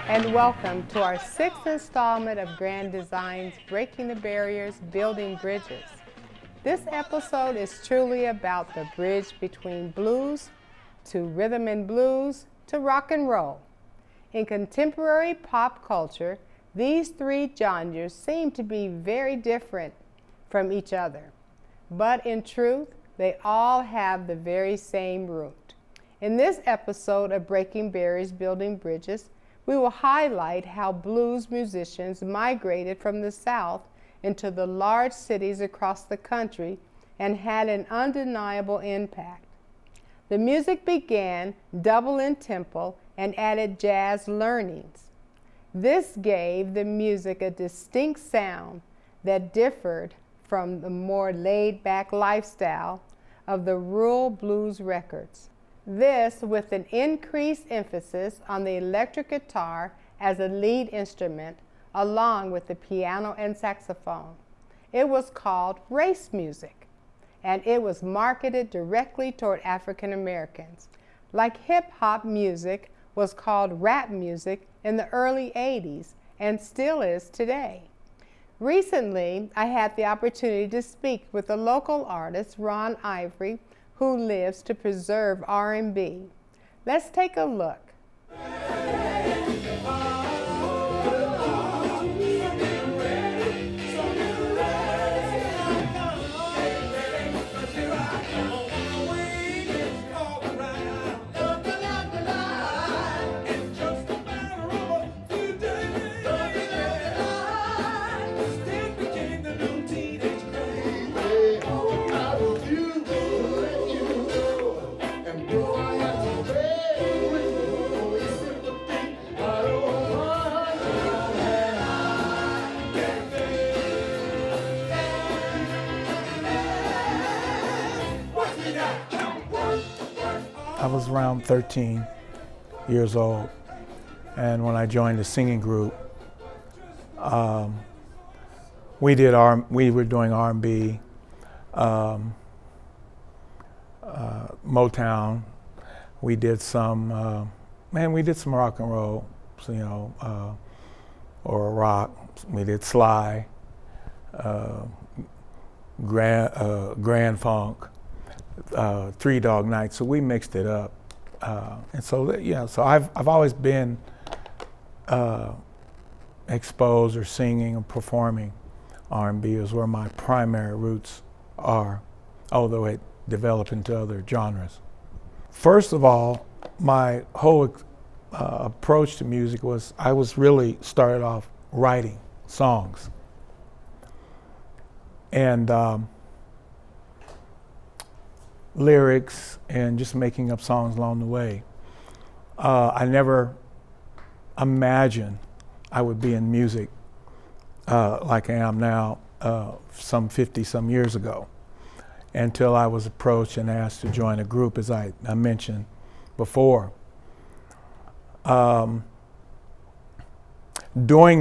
and welcome to our 6th installment of Grand Design's Breaking the Barriers, Building Bridges. This episode is truly about the bridge between blues to rhythm and blues to rock and roll. In contemporary pop culture, these three genres seem to be very different from each other, but in truth, they all have the very same root. In this episode of Breaking Barriers, Building Bridges, we will highlight how blues musicians migrated from the South into the large cities across the country and had an undeniable impact. The music began double in tempo and added jazz learnings. This gave the music a distinct sound that differed from the more laid-back lifestyle of the rural blues records. This with an increased emphasis on the electric guitar as a lead instrument, along with the piano and saxophone. It was called race music, and it was marketed directly toward African Americans. Like hip-hop music was called rap music in the early 80s and still is today. Recently, I had the opportunity to speak with the local artist, Ron Ivory, who lives to preserve R&B. Let's take a look. I was around 13 years old, and when I joined the singing group, we were doing R&B, Motown. We did some rock and roll, or rock. We did Sly, Grand Funk. Three Dog Night, so we mixed it up, and so I've always been exposed or singing or performing R&B is where my primary roots are, although it developed into other genres. First of all, my whole approach to music was I was really started off writing songs, and lyrics and just making up songs along the way. I never imagined I would be in music like I am now some 50-some years ago, until I was approached and asked to join a group, as I mentioned before. During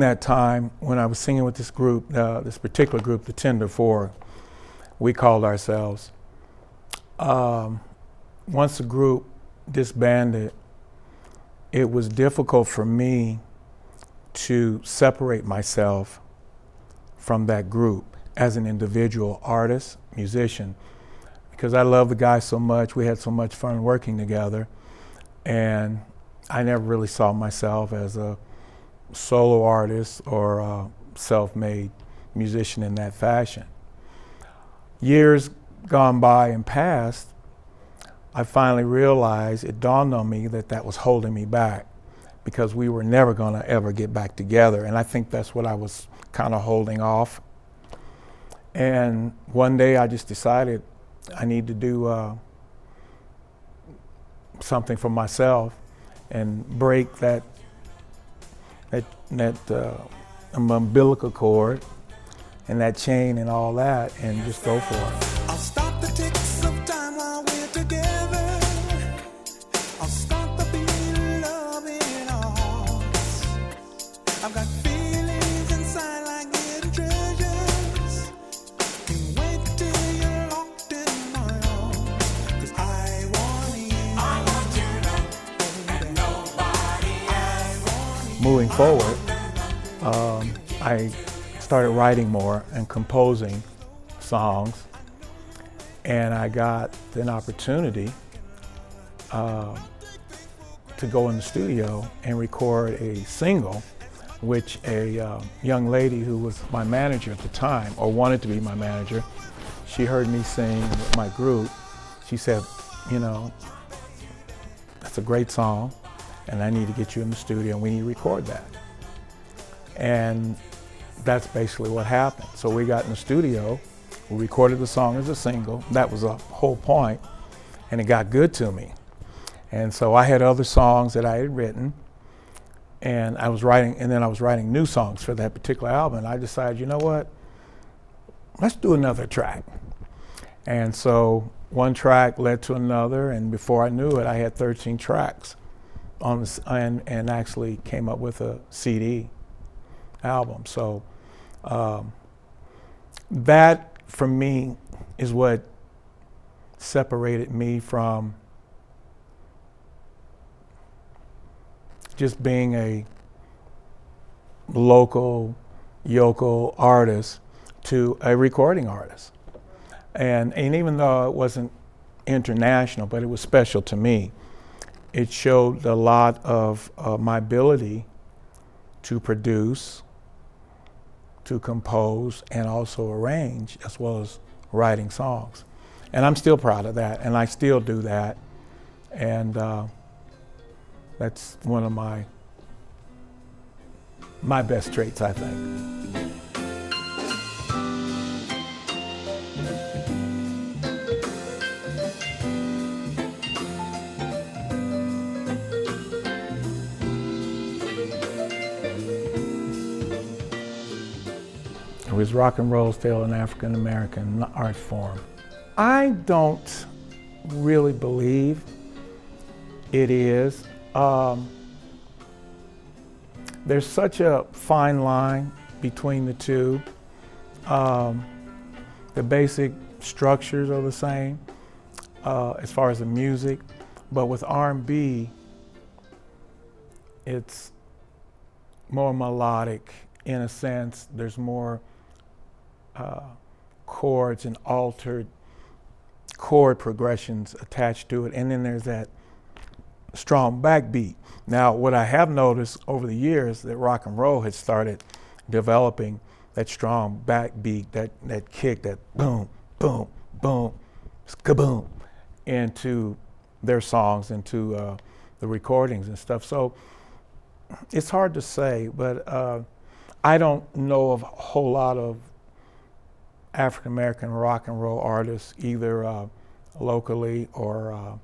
that time, when I was singing with this group, this particular group, the Tender Four, we called ourselves, once the group disbanded, it was difficult for me to separate myself from that group as an individual artist, musician, because I love the guy so much. We had so much fun working together, and I never really saw myself as a solo artist or a self-made musician in that fashion. Years gone by and past, I finally realized, it dawned on me that was holding me back, because we were never going to ever get back together, and I think that's what I was kind of holding off. And one day I just decided I need to do something for myself and break that umbilical cord and that chain and all that, and just go for it. I'll stop the ticks of time while we're together. I'll start the beat of love in our hearts. I've got feelings inside like hidden treasures. Can't wait till you're locked in my arms. 'Cause I want you. I want you to know that nobody else. Moving forward, I started writing more and composing songs, and I got an opportunity to go in the studio and record a single, which a young lady who was my manager at the time, or wanted to be my manager, she heard me sing with my group. She said, you know, that's a great song, and I need to get you in the studio, and we need to record that. And that's basically what happened. So we got in the studio, we recorded the song as a single. That was the whole point, and it got good to me. And so I had other songs that I had written, and I was writing new songs for that particular album. And I decided, you know what, let's do another track. And so one track led to another, and before I knew it, I had 13 tracks on this, and actually came up with a CD album. So that, for me, is what separated me from just being a local, yokel artist to a recording artist. And even though it wasn't international, but it was special to me, it showed a lot of my ability to produce, to compose, and also arrange, as well as writing songs. And I'm still proud of that, and I still do that. And that's one of my best traits, I think. It was rock and roll still an African American art form. I don't really believe it is. There's such a fine line between the two. The basic structures are the same as far as the music, but with R&B, it's more melodic in a sense. There's more chords and altered chord progressions attached to it, and then there's that strong backbeat. Now, what I have noticed over the years, that rock and roll has started developing that strong backbeat, that kick, that boom, boom, boom, kaboom, into their songs, into the recordings and stuff. So it's hard to say, but I don't know of a whole lot of African American rock and roll artists, either locally or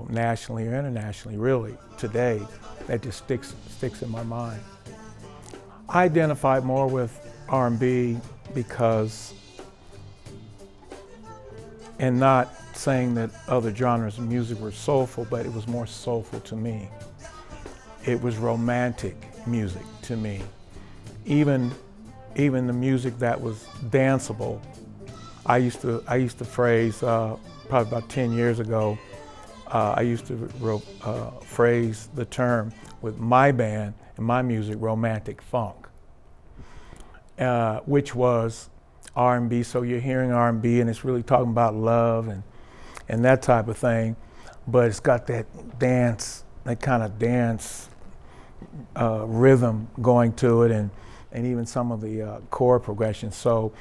nationally or internationally, really, today, that just sticks in my mind. I identify more with R&B because, and not saying that other genres of music were soulful, but it was more soulful to me. It was romantic music to me. Even the music that was danceable. I used to phrase, probably about 10 years ago, I used to phrase the term with my band and my music, romantic funk, which was R&B. So you're hearing R&B and it's really talking about love and that type of thing, but it's got that dance, that kind of dance rhythm going to it, and even some of the chord progressions. So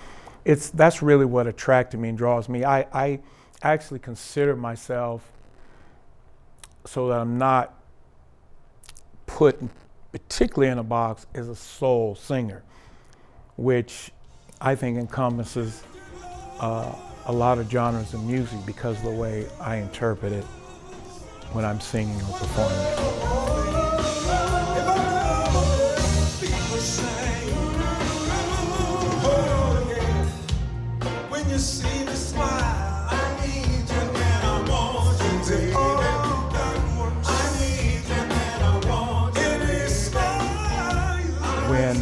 that's really what attracted me and draws me. I actually consider myself, so that I'm not put particularly in a box, as a soul singer, which I think encompasses a lot of genres of music because of the way I interpret it when I'm singing or performing. When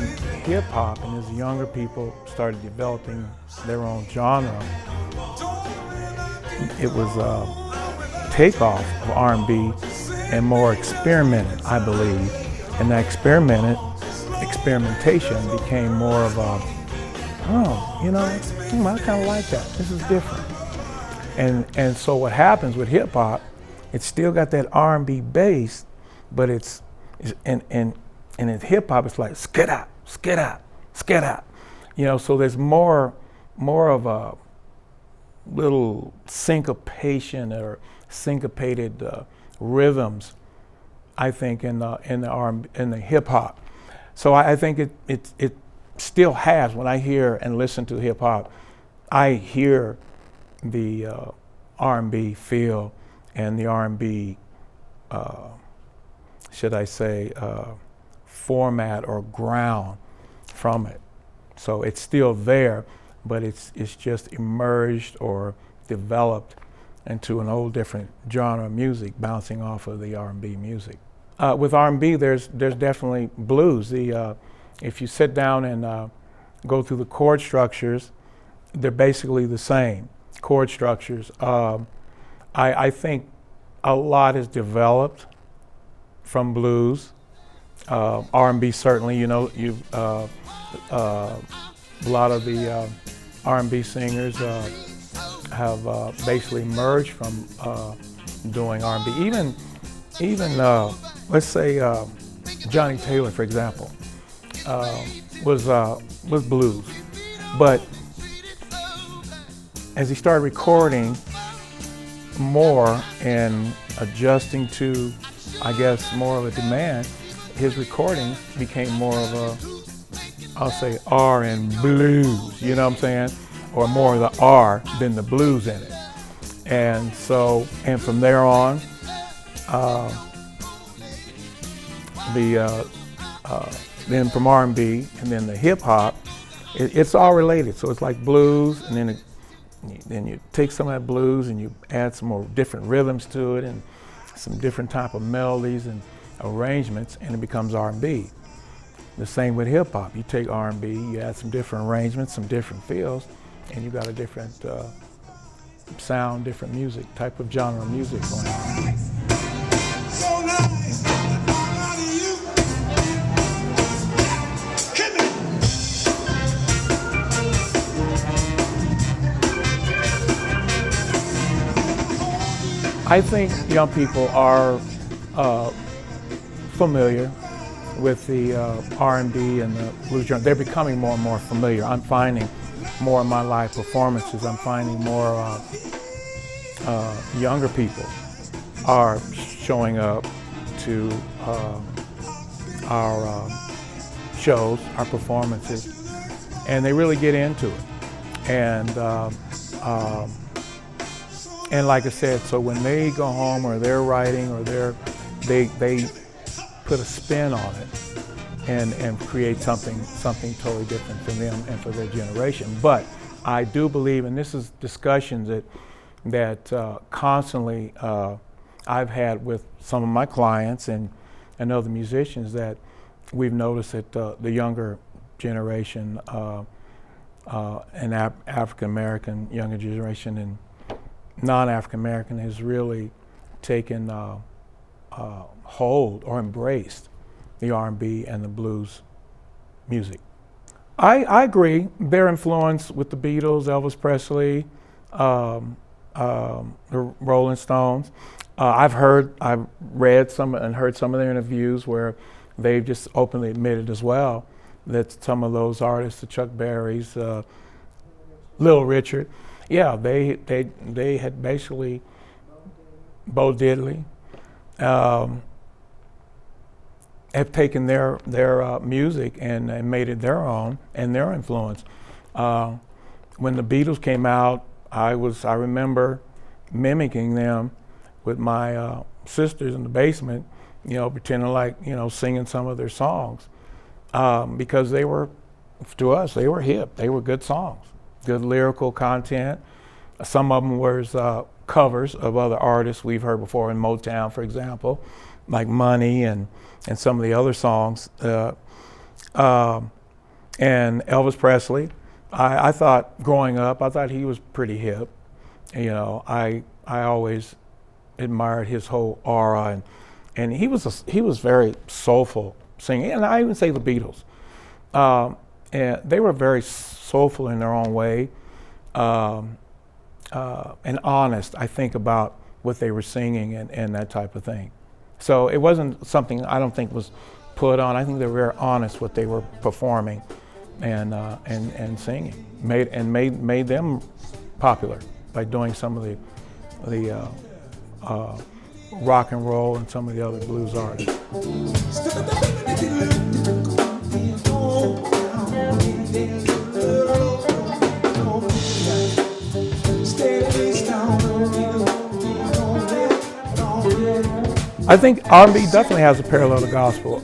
hip-hop and as younger people started developing their own genre, it was a takeoff of R&B and more experimented, I believe. And that experimentation became more of a, oh, you know, I kind of like that. This is different. And so what happens with hip hop, it's still got that R&B bass, but it's in hip hop it's like skid out, skid out, skid out. You know, so there's more of a little syncopation or syncopated rhythms, I think, in the hip hop. So I think it still has. When I hear and listen to hip hop, I hear the R&B feel and the R&B, should I say, format or ground from it. So it's still there, but it's just emerged or developed into an old different genre of music, bouncing off of the R&B music. With R&B, there's definitely blues. If you sit down and go through the chord structures, they're basically the same chord structures. I think a lot is developed from blues. R&B certainly, you know, a lot of the R&B singers have basically emerged from doing R&B. Even let's say Johnny Taylor, for example, was blues, but as he started recording more and adjusting to, I guess, more of a demand, his recordings became more of a, I'll say, R and blues, you know what I'm saying? Or more of the R than the blues in it. And so, and from there on, then from R&B and then the hip hop, it's all related. So it's like blues, and then you take some of that blues and you add some more different rhythms to it and some different type of melodies and arrangements, and it becomes R&B. The same with hip hop. You take R&B, you add some different arrangements, some different feels, and you got a different sound, different music, type of genre of music going on. So nice. How do you? Hit me. I think young people are familiar with the R&B and the blues genre. They're becoming more and more familiar. I'm finding more in my live performances, I'm finding more younger people are showing up to our shows, our performances, and they really get into it. And like I said, so when they go home or they're writing or they put a spin on it and create something totally different for them and for their generation. But I do believe, and this is discussions that constantly I've had with some of my clients and other musicians, that we've noticed that the younger generation and African American younger generation and non-African American has really taken hold or embraced the R&B and the blues music. I agree. Their influence with the Beatles, Elvis Presley, the Rolling Stones. I've read some and heard some of their interviews where they've just openly admitted as well that some of those artists, the Chuck Berrys, Little Richard, yeah, they had basically, Bo Diddley, have taken their music and made it their own and their influence. When the Beatles came out, I remember mimicking them with my sisters in the basement, you know, pretending like, you know, singing some of their songs, because they were, to us, they were hip. They were good songs, good lyrical content. Some of them were covers of other artists we've heard before in Motown, for example, like Money and some of the other songs. And Elvis Presley, I thought growing up, I thought he was pretty hip. You know, I always admired his whole aura, and he was very soulful singing, and I even say the Beatles. And they were very soulful in their own way, and honest, I think, about what they were singing and that type of thing. So it wasn't something I don't think was put on. I think they were very honest what they were performing and singing, made them popular by doing some of the rock and roll and some of the other blues artists. I think R&B definitely has a parallel to gospel.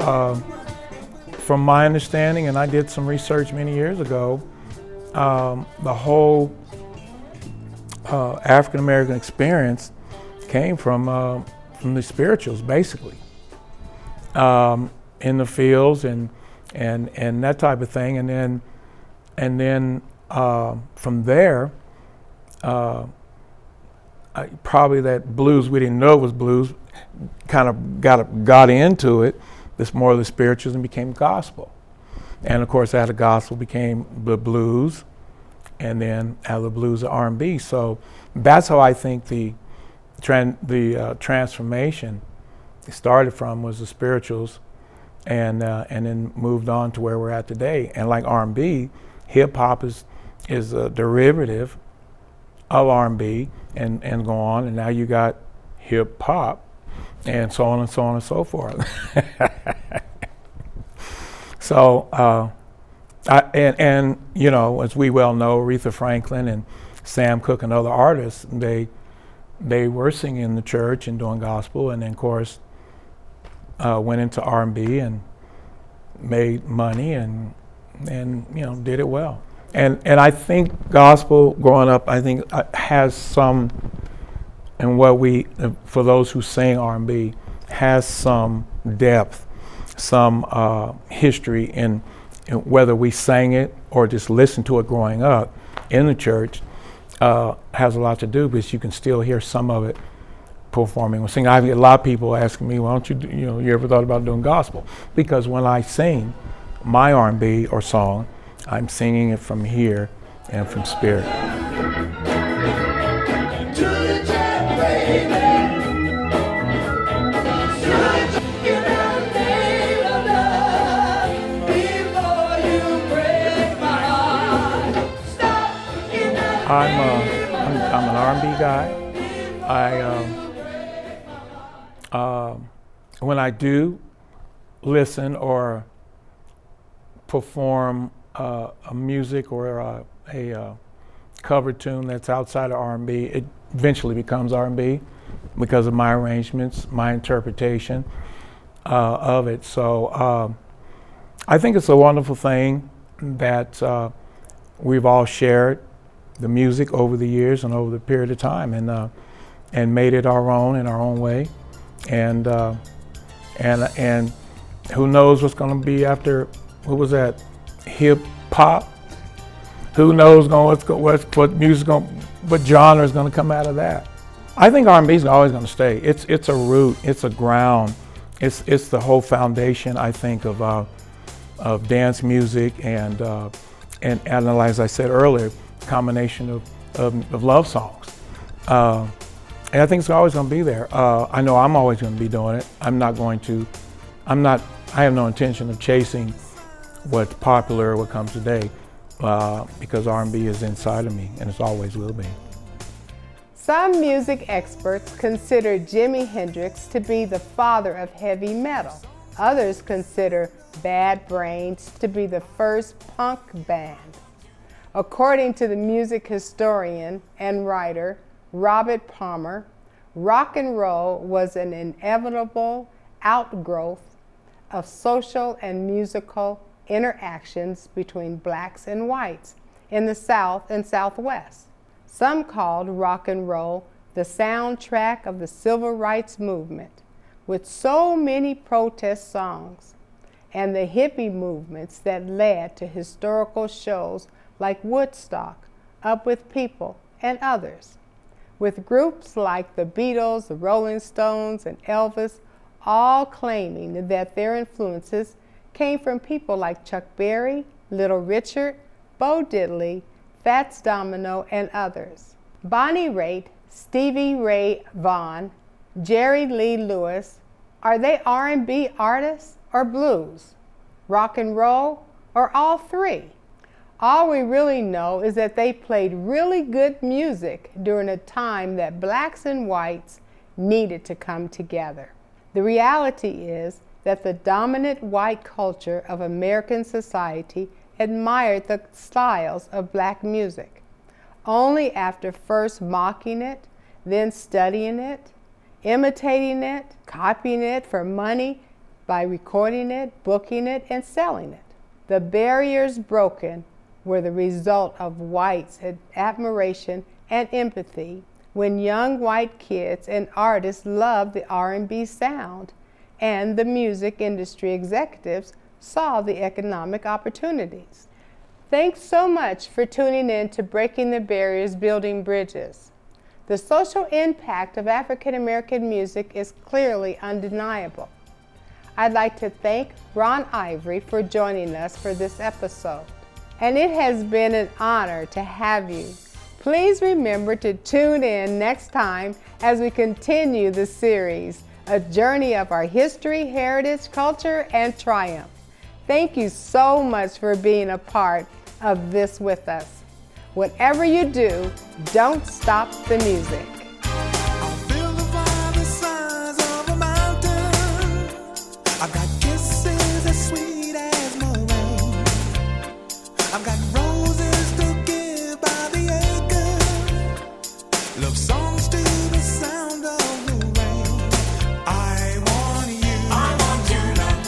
From my understanding, and I did some research many years ago, the whole African American experience came from the spirituals, basically, in the fields and that type of thing, and then from there, probably that blues we didn't know was blues, kind of got into it. This more of the spirituals and became gospel, and of course out of gospel became the blues, and then out of the blues the R&B. So that's how I think the transformation started from, was the spirituals, and then moved on to where we're at today. And like R&B, hip hop is a derivative of R&B and go on, and now you got hip hop and so on and so on and so forth. So and you know, as we well know, Aretha Franklin and Sam Cooke and other artists, they were singing in the church and doing gospel, and then of course went into R&B and made money and you know, did it well. And I think gospel growing up, I think has some, and what we, for those who sing R&B, has some depth, some history in whether we sang it or just listened to it growing up in the church, has a lot to do, because you can still hear some of it performing or singing. I get a lot of people asking me, why don't you ever thought about doing gospel? Because when I sing my R&B or song, I'm singing it from here and from spirit. I'm an R&B guy. When I do listen or perform a music or a cover tune that's outside of R&B, it eventually becomes R&B because of my arrangements, my interpretation of it. So I think it's a wonderful thing that we've all shared the music over the years and over the period of time, and made it our own in our own way, and who knows what's going to be after? What was that? Hip hop. Who knows what music what genre is going to come out of that? I think R&B is always going to stay. It's a root. It's a ground. It's the whole foundation, I think, of dance music and as I said earlier, combination of love songs. And I think it's always going to be there. I know I'm always going to be doing it. I have no intention of chasing what's popular or what comes today, because R&B is inside of me, and it always will be. Some music experts consider Jimi Hendrix to be the father of heavy metal. Others consider Bad Brains to be the first punk band. According to the music historian and writer Robert Palmer, rock and roll was an inevitable outgrowth of social and musical interactions between blacks and whites in the South and Southwest. Some called rock and roll the soundtrack of the civil rights movement, with so many protest songs, and the hippie movements that led to historical shows like Woodstock, Up With People, and others, with groups like the Beatles, the Rolling Stones, and Elvis all claiming that their influences came from people like Chuck Berry, Little Richard, Bo Diddley, Fats Domino, and others. Bonnie Raitt, Stevie Ray Vaughan, Jerry Lee Lewis, are they R&B artists or blues, rock and roll, or all three? All we really know is that they played really good music during a time that blacks and whites needed to come together. The reality is that the dominant white culture of American society admired the styles of black music. Only after first mocking it, then studying it, imitating it, copying it for money by recording it, booking it, and selling it. The barriers broken were the result of whites' admiration and empathy when young white kids and artists loved the R&B sound, and the music industry executives saw the economic opportunities. Thanks so much for tuning in to Breaking the Barriers, Building Bridges. The social impact of African American music is clearly undeniable. I'd like to thank Ron Ivory for joining us for this episode. And it has been an honor to have you. Please remember to tune in next time as we continue the series, a journey of our history, heritage, culture, and triumph. Thank you so much for being a part of this with us. Whatever you do, don't stop the music. I'm built by the size of a mountain. I've got kisses as sweet as moraine. I've got roses to give by the acre. Love songs to the sound of the rain. I want you. I want you, love,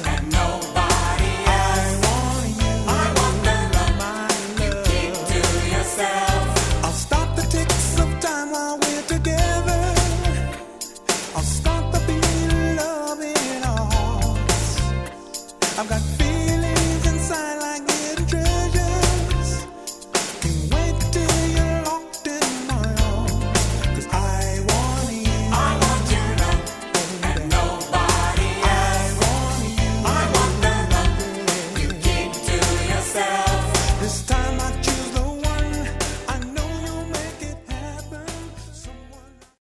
and nobody else. I want you. I want the love you keep to yourself. I'll stop the ticks of time while we're together. I'll start the beat of love in our hearts. I've got